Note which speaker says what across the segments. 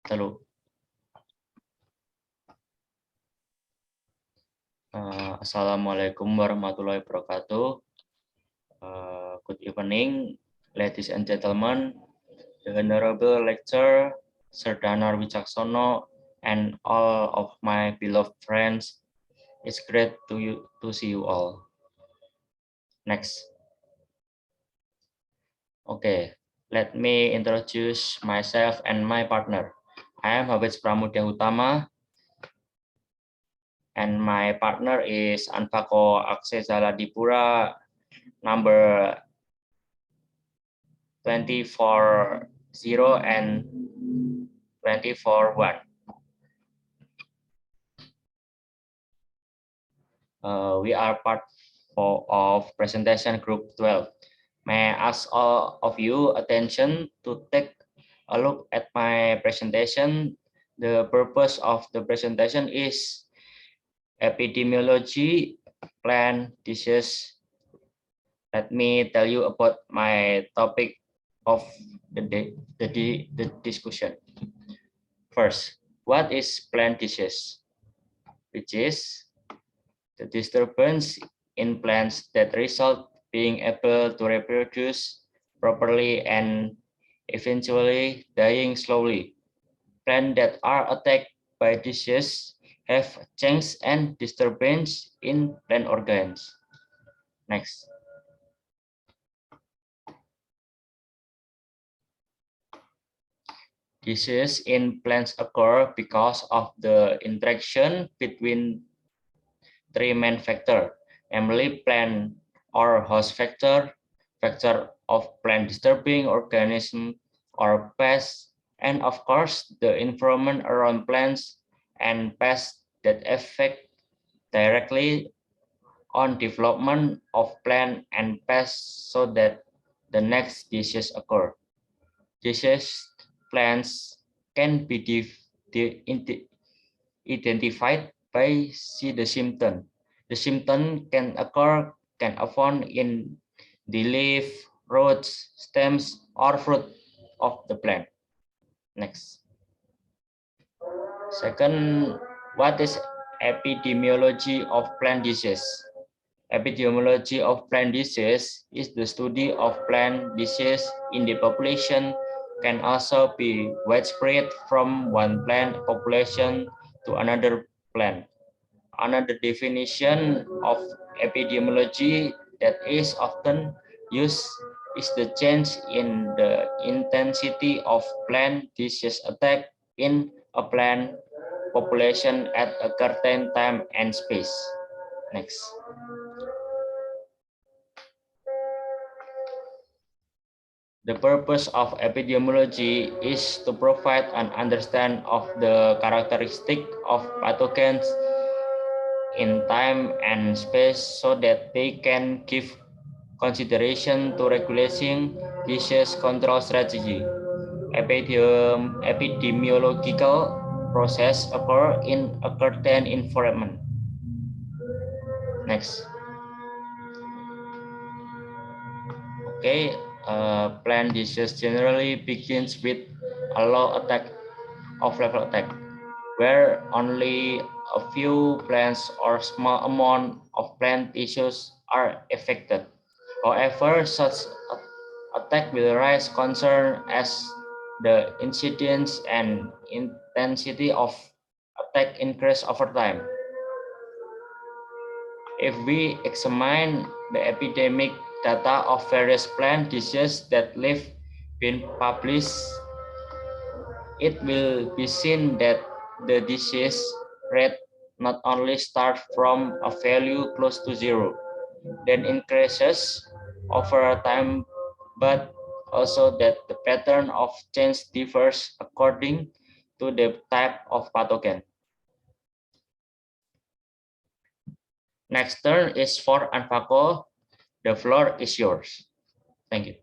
Speaker 1: Telu. Assalamualaikum warahmatullahi wabarakatuh. Good evening, ladies and gentlemen, the Honorable Lecturer, Sir Danar Wicaksono, and all of my beloved friends. It's great to see you all. Next. Okay, let me introduce myself and my partner. I am Habits Pramudya Utama, and my partner is Anfako Aksesala Dipura, number 24-0 and 24-1. We are part of presentation group 12. May I ask all of you attention to take a look at my presentation. The purpose of the presentation is epidemiology, plant disease. Let me tell you about my topic of the discussion. First, what is plant disease? Which is the disturbance in plants that result being able to reproduce properly and eventually dying slowly. Plants that are attacked by disease have change and disturbance in plant organs. Next. Disease in plants occur because of the interaction between three main factors, namely plant or host factor, factor of plant disturbing organism or pests, and of course the environment around plants and pests that affect directly on development of plant and pests so that the next disease occur. Disease plants can be identified by see the symptom. The symptom can found in the leaf, roots, stems, or fruit of the plant. Next. Second, what is epidemiology of plant disease? Epidemiology of plant disease is the study of plant disease in the population, can also be widespread from one plant population to another plant. Another definition of epidemiology that is often used is the change in the intensity of plant disease attack in a plant population at a certain time and space. Next. The purpose of epidemiology is to provide an understanding of the characteristic of pathogens in time and space so that they can give consideration to regulating disease control strategy. Epidemiological process occur in a certain environment. Next. Okay, plant disease generally begins with a low attack of level attack, where only a few plants or small amount of plant tissues are affected. However, such attack will raise concern as the incidence and intensity of attack increase over time. If we examine the epidemic data of various plant diseases that have been published, it will be seen that the disease rate not only starts from a value close to zero, then increases over time, but also that the pattern of change differs according to the type of pathogen. Next turn is for Anfako. The floor is yours. Thank you.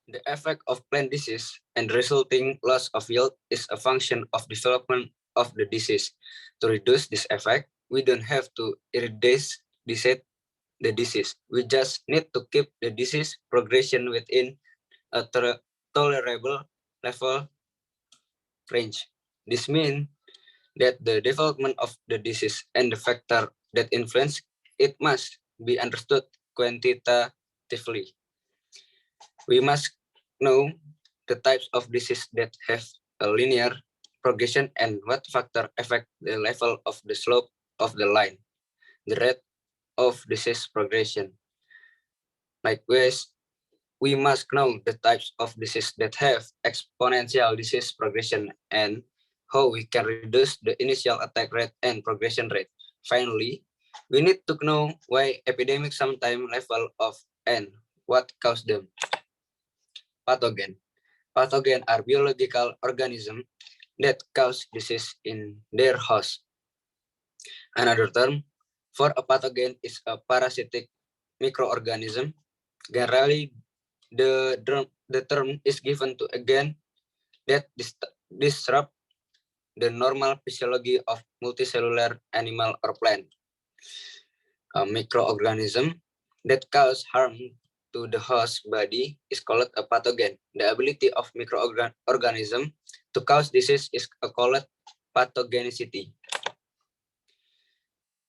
Speaker 2: The effect of plant disease and resulting loss of yield is a function of development of the disease. To reduce this effect, we don't have to eradicate the disease. We just need to keep the disease progression within a tolerable level range. This means that the development of the disease and the factor that influence it must be understood quantitatively. We must know the types of disease that have a linear progression and what factor affect the level of the slope of the line, the rate of disease progression. Likewise, we must know the types of disease that have exponential disease progression and how we can reduce the initial attack rate and progression rate. Finally, we need to know why epidemics sometimes level off and what caused them. Pathogen. Pathogen are biological organisms that cause disease in their host. Another term for a pathogen is a parasitic microorganism. Generally, the term is given to agent that disrupt the normal physiology of multicellular animal or plant. A microorganism that cause harm to the host body is called a pathogen. The ability of microorganism to cause disease is called pathogenicity.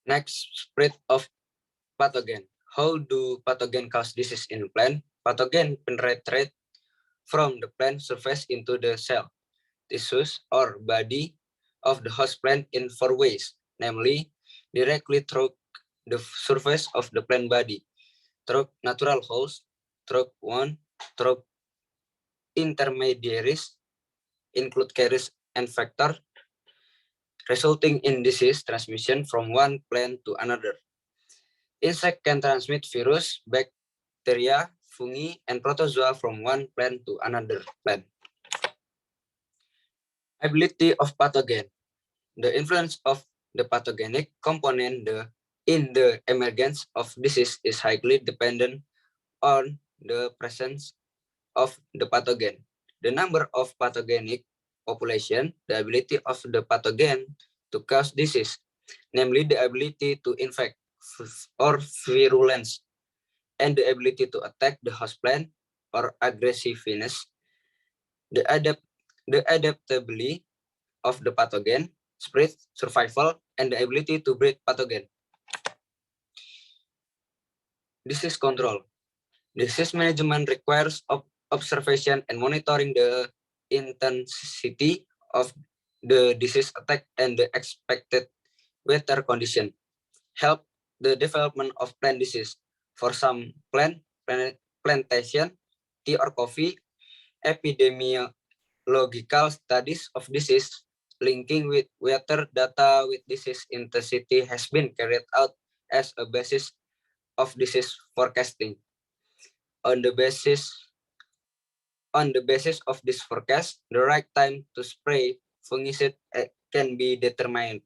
Speaker 2: Next, spread of pathogen. How do pathogen cause disease in plant? Pathogen penetrate from the plant surface into the cell, tissues, or body of the host plant in 4 ways, namely directly through the surface of the plant body, through natural host, through through intermediaries, include carriers and vector, resulting in disease transmission from one plant to another. Insect can transmit virus, bacteria, fungi, and protozoa from one plant to another plant. Ability of pathogen. The influence of the pathogenic component in the emergence of disease is highly dependent on the presence of the pathogen. The number of pathogenic population, the ability of the pathogen to cause disease, namely the ability to infect or virulence, and the ability to attack the host plant or aggressiveness, the adaptability of the pathogen, spread, survival, and the ability to breed pathogen. Disease control. Disease management requires observation and monitoring the intensity of the disease attack and the expected weather condition. Help the development of plant disease. For some plantation, tea or coffee, epidemiological studies of disease linking with weather data with disease intensity has been carried out as a basis of disease forecasting. On the basis of this forecast, the right time to spray fungicide can be determined.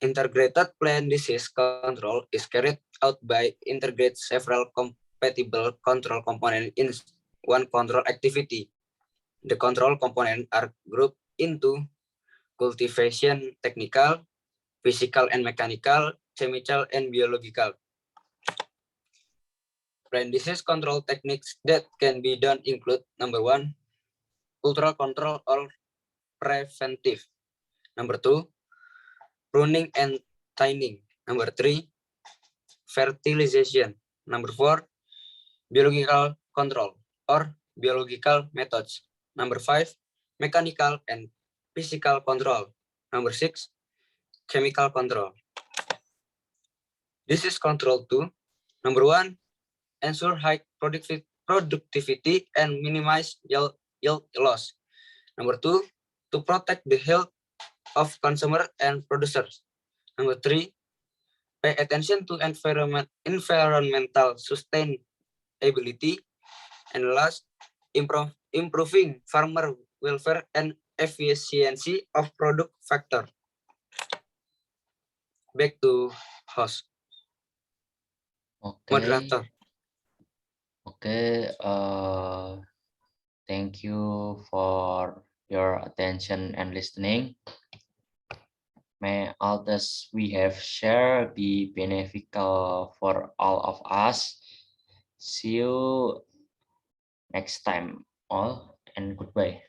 Speaker 2: Integrated plant disease control is carried out by integrate several compatible control components in one control activity. The control components are grouped into cultivation technical, physical and mechanical, chemical and biological. Plant disease control techniques that can be done include: number 1, cultural control or preventive. Number 2, pruning and thinning. Number 3, fertilization. Number 4, biological control or biological methods. Number 5, mechanical and physical control. Number 6, chemical control. Disease control 2. Number 1, ensure high productivity and minimize yield loss. Number 2, to protect the health of consumer and producers. Number 3, pay attention to environmental sustainability. And last, improving farmer welfare and efficiency of product factor. Back to host.
Speaker 1: Okay.
Speaker 2: Moderator.
Speaker 1: Okay. Thank you for your attention and listening. May all that we have shared be beneficial for all of us. See you next time all, and goodbye.